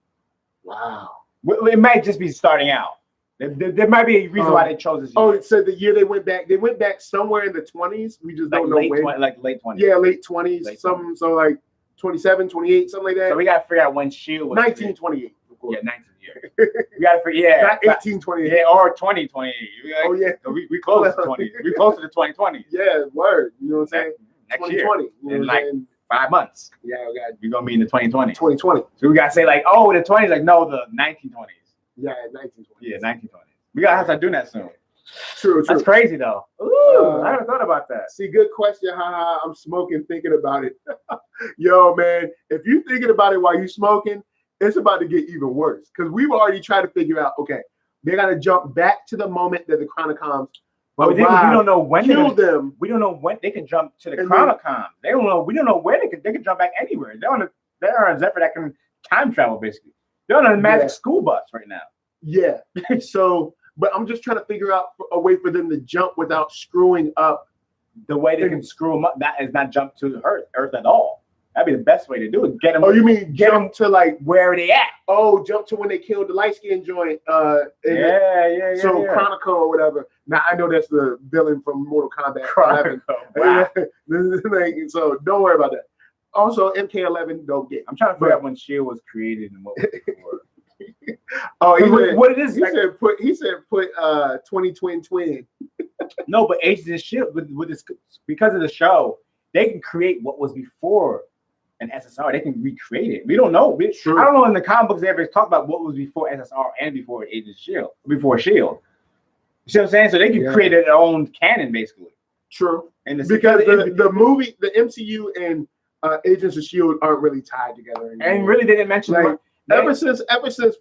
Wow. It might just be starting out. There might be a reason why they chose this year. Oh, so the year they went back somewhere in the 20s. We just don't know when. Late 20s. Yeah, late 20s. So like 27, 28, something like that. So we got to figure out when S.H.I.E.L.D. was 1928. Yeah, 19 years. We got to figure, not 1828. Yeah, or 2028. Oh, yeah. We close to 20. We close to the 2020. Yeah, word. You know what I'm saying? Next 2020. Year. In like 5 months. Yeah, we're going to be in the 2020. 2020. So we got to say like, oh, the 20s. Like, no, the 1920s. Yeah, 1920s. Yeah, 1920s. We got to start doing that soon. True. That's crazy, though. Ooh, I haven't thought about that. See, good question. I'm smoking thinking about it. Yo, man, if you're thinking about it while you're smoking, it's about to get even worse. Because we've already tried to figure out, okay, they got to jump back to the moment that the Chronocoms we don't know when kill them. We don't know when they can jump to the Chronocoms. We don't know where they can jump back anywhere. They're on a Zephyr that can time travel, basically. They're on a magic school bus right now. Yeah. So, but I'm just trying to figure out a way for them to jump without screwing up. The way they can screw them up, that is not jump to Earth at all. That'd be the best way to do it. Get them. Oh, you mean get them to like where they at? Oh, jump to when they killed the light skin joint. Yeah. So Chronicle or whatever. Now I know that's the villain from Mortal Kombat. Chronicle. Wow. So don't worry about that. Also, MK11 don't get. I'm trying to figure out when S.H.I.E.L.D. was created and what was it for. What it is? He said put 20 twin. No, but Agents of S.H.I.E.L.D. with this, because of the show, they can create what was before an SSR. They can recreate it. We don't know. I don't know in the comic books they ever talk about what was before SSR and before Agents of S.H.I.E.L.D. Before S.H.I.E.L.D. You see what I'm saying? So they can create their own canon basically. True. Because the movie, the MCU and Agents of S.H.I.E.L.D. aren't really tied together anymore. And really they didn't mention ever since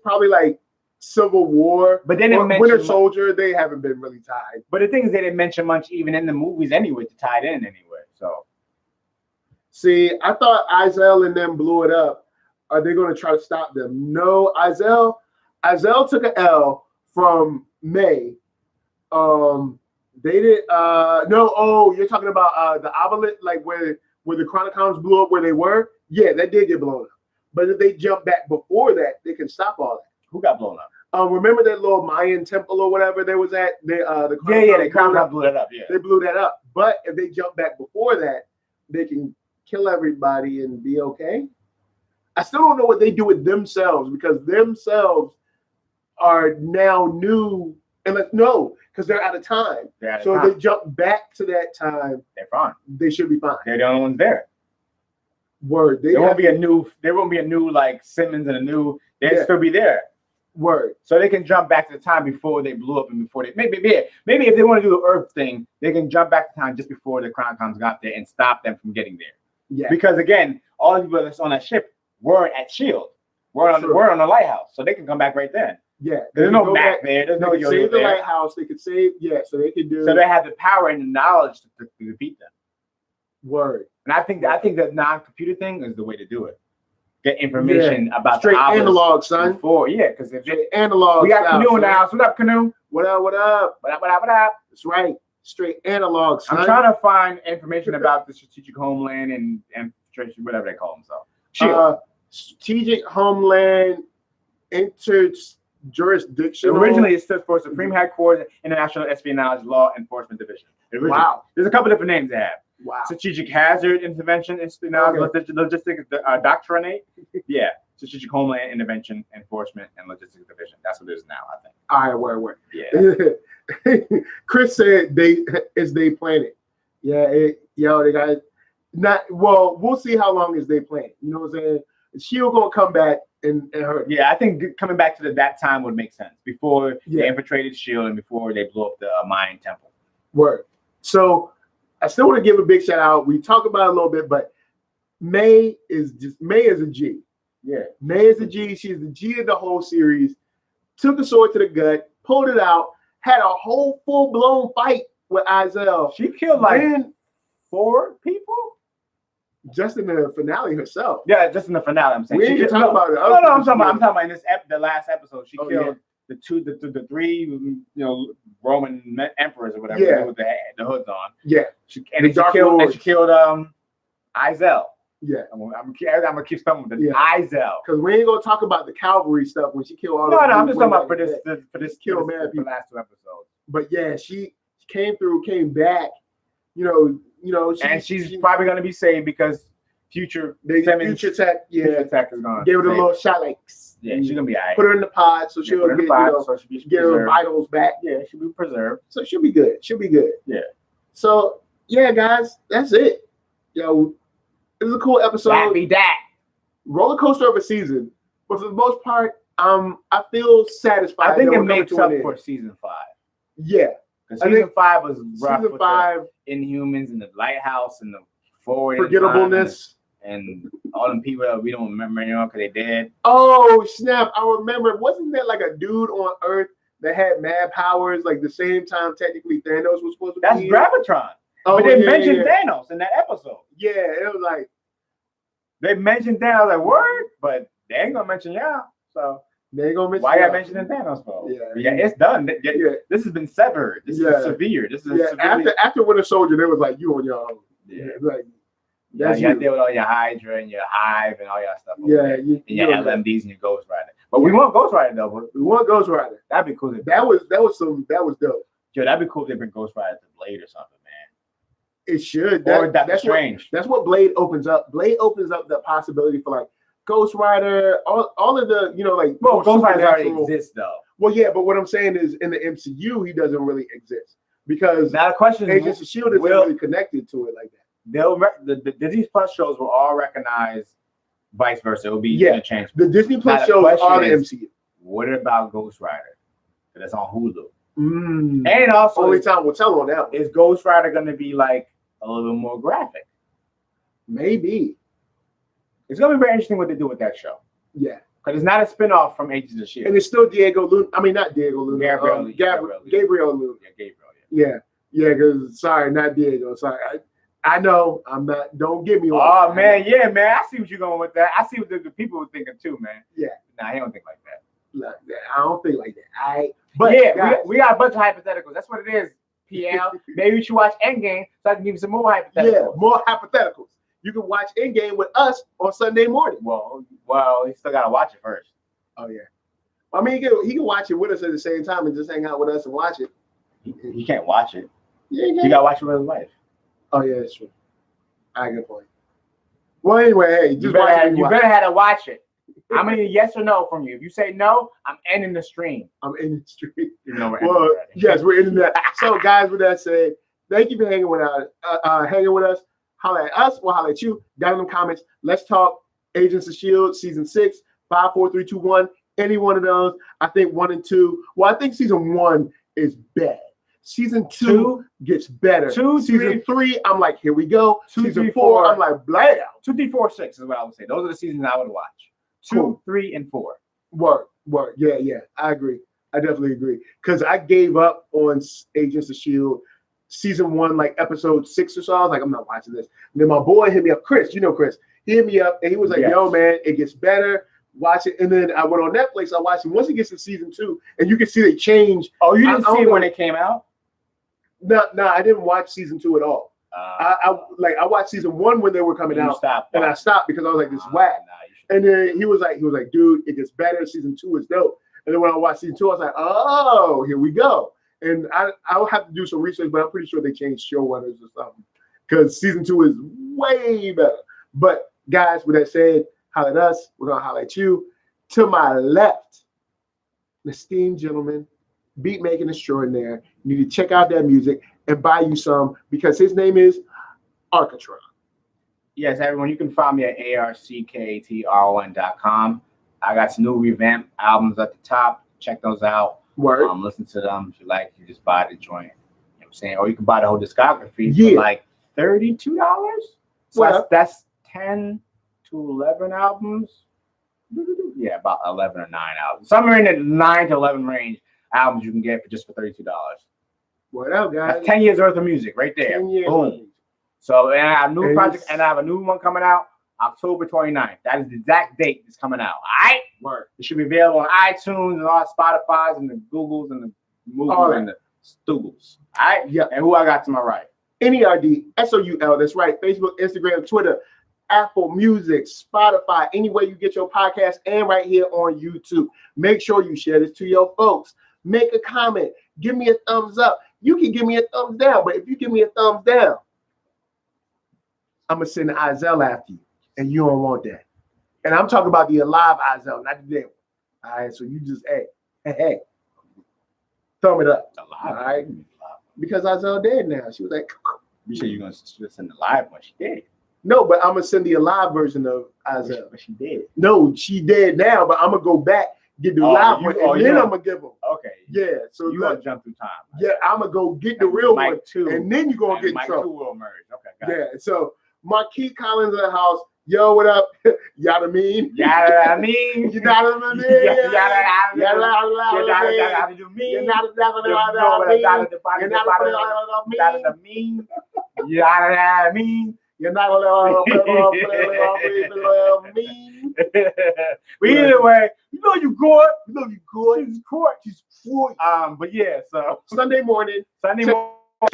probably like Civil War, but then Winter Soldier, they haven't been really tied. But the thing is, they didn't mention much even in the movies anyway to tie it in anyway. So, see, I thought Izel and them blew it up. Are they going to try to stop them? No, Izel took an L from May. They did no. Oh, you're talking about the obelisk, like where the Chronocoms blew up where they were. Yeah, that did get blown up. But if they jump back before that, they can stop all that. Who got blown up? Remember that little Mayan temple or whatever they was at? The Chronocoms blew that up. Yeah, they blew that up. But if they jump back before that, they can kill everybody and be okay. I still don't know what they do with themselves because themselves are now new. And because they're out of time. So if they jump back to that time, they're fine. They should be fine. They're the only ones there. Word. There won't be a new like Simmons and a new. They'll still be there. Word. So they can jump back to the time before they blew up and before they maybe if they want to do the Earth thing, they can jump back to time just before the Chronocoms got there and stop them from getting there. Yeah. Because again, all the people that's on that ship weren't at S.H.I.E.L.D. We're on the lighthouse, so they can come back right then. Yeah, there's no Mac there. There's no Yo-Yo save the there. lighthouse. They could save, so they could do. So they have the power and the knowledge to defeat them. Word. And I think that non-computer thing is the way to do it. Get information about straight the analog, son. Because if straight analog. We got style, Canoe in the house. What up, Canoe? What up? What up? What up? What up? What up? That's right. Straight analog, son. I'm trying to find information about the strategic homeland and whatever they call themselves. S.H.I.E.L.D. Strategic Homeland Interjurisdictional. Originally, it stood for Supreme Headquarters International Espionage Law Enforcement Division. Wow. There's a couple different names they have. Wow. Strategic Hazard Intervention Espionage Logistics Doctrine. Yeah. Strategic Homeland Intervention Enforcement and Logistics Division. That's what it is now, I think. All right, word. Yeah. Chris said they planet. Yeah, they got not. Well, we'll see how long is they planet. You know what I'm saying? S.H.I.E.L.D. gonna come back and hurt. Yeah, I think coming back to that time would make sense before they infiltrated S.H.I.E.L.D. and before they blew up the Mayan temple. Word. So I still want to give a big shout out. We talked about it a little bit, but May is a G. Yeah, May is a G. She's the G of the whole series. Took a sword to the gut, pulled it out, had a whole full-blown fight with Izel. She killed like 4 people? Just in the finale herself. Yeah, just in the finale. I'm saying. We ain't talking about it. No, I'm talking about in the last episode. She killed the 3, Roman emperors or whatever with the hoods on. Yeah. She killed Izel. Yeah. I'm gonna keep stumbling with the Izel. Because we ain't gonna talk about the cavalry stuff when she killed all the I'm just talking about for this kill mad people. The last 2 episodes. But yeah, she came back, and she's probably gonna be saved because future tech is gone. Gave her a little shot like she's gonna be all right. Put her in the pod so she'll get her vitals back. Yeah, she'll be preserved. So she'll be good. Yeah. So yeah, guys, that's it. Yo, it was a cool episode. That be that. Roller coaster of a season. But for the most part, I feel satisfied. I think it makes up for season 5. Yeah. Season 5 was rough. Season 5, the Inhumans and the lighthouse and the forward forgettableness and all them people that we don't remember anymore because they dead. Oh snap! I remember. Wasn't there like a dude on Earth that had mad powers like the same time technically Thanos was supposed to be? That's Gravitron. But they mentioned Thanos in that episode. Yeah, it was like they mentioned Thanos like word, but they ain't gonna mention y'all. So they ain't gonna mention. Why y'all mentioning Thanos for? Yeah, it's done. This has been severed. This is severe. This is after Winter Soldier, they was like you on your own. Yeah, like that's you deal with all your Hydra and your Hive and all your stuff. And your LMDs and your Ghost Rider. But we want Ghost Rider though. We want Ghost Rider. That'd be cool. That was dope. Yo, that'd be cool if they bring Ghost Rider to Blade or something, man. It should. That's strange. That's what Blade opens up. Blade opens up the possibility for like Ghost Rider, all of the Ghost Rider already exists though. Well, yeah, but what I'm saying is in the MCU he doesn't really exist because now the question is Agents of S.H.I.E.L.D. isn't really connected to it like that. The Disney Plus shows will all recognize vice versa. It will be interchangeable. The Disney Plus shows are the MCU. What about Ghost Rider? That's on Hulu. And also, only time will tell on that one. Is Ghost Rider going to be like a little bit more graphic? Maybe. It's going to be very interesting what they do with that show. Yeah. Because it's not a spinoff from Agents of S.H.I.E.L.D. And it's still Diego Luna. I mean, not Diego Luna. Gabriel Luna. Yeah, Gabriel. Yeah. Yeah, because sorry, not Diego. Sorry. I know I'm not. Don't get me wrong. Oh man, yeah, man. I see what you're going with that. I see what the people were thinking too, man. Yeah. Nah, he don't think like that. I don't think like that. But yeah, guys, we got a bunch of hypotheticals. That's what it is. PL. Maybe you should watch Endgame so I can give you some more hypotheticals. Yeah, more hypotheticals. You can watch Endgame with us on Sunday morning. Well, you still gotta watch it first. Oh yeah. I mean, he can watch it with us at the same time and just hang out with us and watch it. He can't watch it. Yeah, you gotta watch it with his wife. Oh yeah, that's true. I good point. Well, anyway, hey, you better have to watch it. I'm gonna yes or no from you. If you say no, I'm ending the stream. I'm ending the stream. Well, yes, we're ending that. So, guys, with that said, thank you for hanging with us. Holla at us, we'll holla at you. Down in the comments. Let's talk Agents of S.H.I.E.L.D. season 6, 5, 4, 3, 2, 1. Any one of those. I think 1 and 2. Well, I think season 1 is bad. Season 2 gets better. Season 3, I'm like, here we go. Season 4, I'm like, blam. 2, 3, 4, 6 is what I would say. Those are the seasons I would watch. 2, 3, and 4. Word. Yeah. I agree. I definitely agree. Because I gave up on Agents of S.H.I.E.L.D. Season 1, like episode 6 or so. I was like, I'm not watching this. And then my boy hit me up, Chris. You know Chris. He hit me up and he was like, yo, man, it gets better. Watch it. And then I went on Netflix. I watched it. Once it gets to season 2, and you can see they change. Oh, you didn't see it when it came out? No, I didn't watch season 2 at all. I watched season 1 when they were coming out, and I stopped because I was like, "This is whack." And then he was like, "Dude, it gets better. Season 2 is dope." And then when I watched season 2, I was like, "Oh, here we go." And I'll have to do some research, but I'm pretty sure they changed showrunners or something because season 2 is way better. But guys, with that said, holler at us. We're gonna holler at you. To my left, an esteemed gentleman, beat making extraordinaire. You need to check out that music and buy you some because his name is Arckatron. Yes, everyone, you can find me at arckatron.com. I got some new revamped albums at the top. Check those out. Word. Listen to them. If you like, you just buy the joint. You know what I'm saying? Or you can buy the whole discography for like $32. So that's 10 to 11 albums. Yeah, about 11 or 9 albums. Somewhere in the 9 to 11 range albums you can get for $32. What up, guys? That's 10 years worth of music right there. 10 years. Boom. So, and I have a new project, and I have a new one coming out October 29th. That is the exact date it's coming out. All right? Word. It should be available on iTunes and all Spotify's and the Googles and the Moogles and the Stoogles. All right? Yeah. And who I got to my right? NERDSoul. That's right. Facebook, Instagram, Twitter, Apple Music, Spotify, anywhere you get your podcast, and right here on YouTube. Make sure you share this to your folks. Make a comment. Give me a thumbs up. You can give me a thumbs down, but if you give me a thumbs down, I'm going to send Izel after you, and you don't want that. And I'm talking about the alive Izel, not the dead one. All right, so you just, hey, thumb it up. Alive. All right? Because Izel dead now. She was like, you said you're going to send the live one. She did. No, but I'm going to send the alive version of Izel. But she did. No, she dead now, but I'm going to go back, get the live one, and then I'm going to give them. Okay. Yeah, so you going to jump through time. Right? Yeah, I'm going to go get the real one, two, and then you're going to get in trouble. Mike 2 will emerge. Okay, got it. Yeah, so Marquis Collins in the house. Yo, what up? Yada mean? Yada mean? You know what I mean? You're not gonna me. But either way, you know you good. You know you good. She's good. She's good. But yeah, so Sunday morning.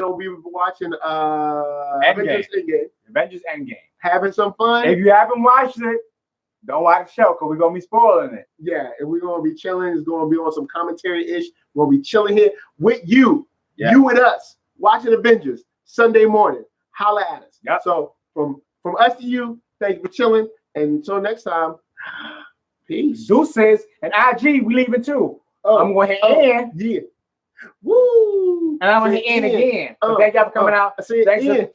We'll be watching Avengers Endgame. Having some fun. If you haven't watched it, don't watch the show because we're gonna be spoiling it. Yeah, and we're gonna be chilling. It's gonna be on some commentary-ish. We're gonna be chilling here with you. Yeah. You with us. Watching Avengers Sunday morning. Holla at us. Yep. So from us to you, thank you for chilling. And until next time, peace. Deuces and IG, we leaving too. I'm going to hit Ian. Yeah. Woo! And I'm going to hit Ian again. Thank y'all for coming out. Thanks to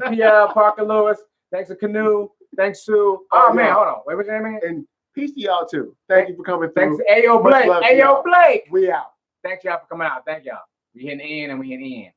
Pierre Parker Lewis. Thanks to Canoe. Thanks to man, hold on. Wait, what's your name again? And peace to y'all too. Thank you for coming through. Thanks to Ayo Blake. Ayo Blake. We out. Thanks y'all for coming out. Thank y'all. We hitting Ian and we hitting Ian.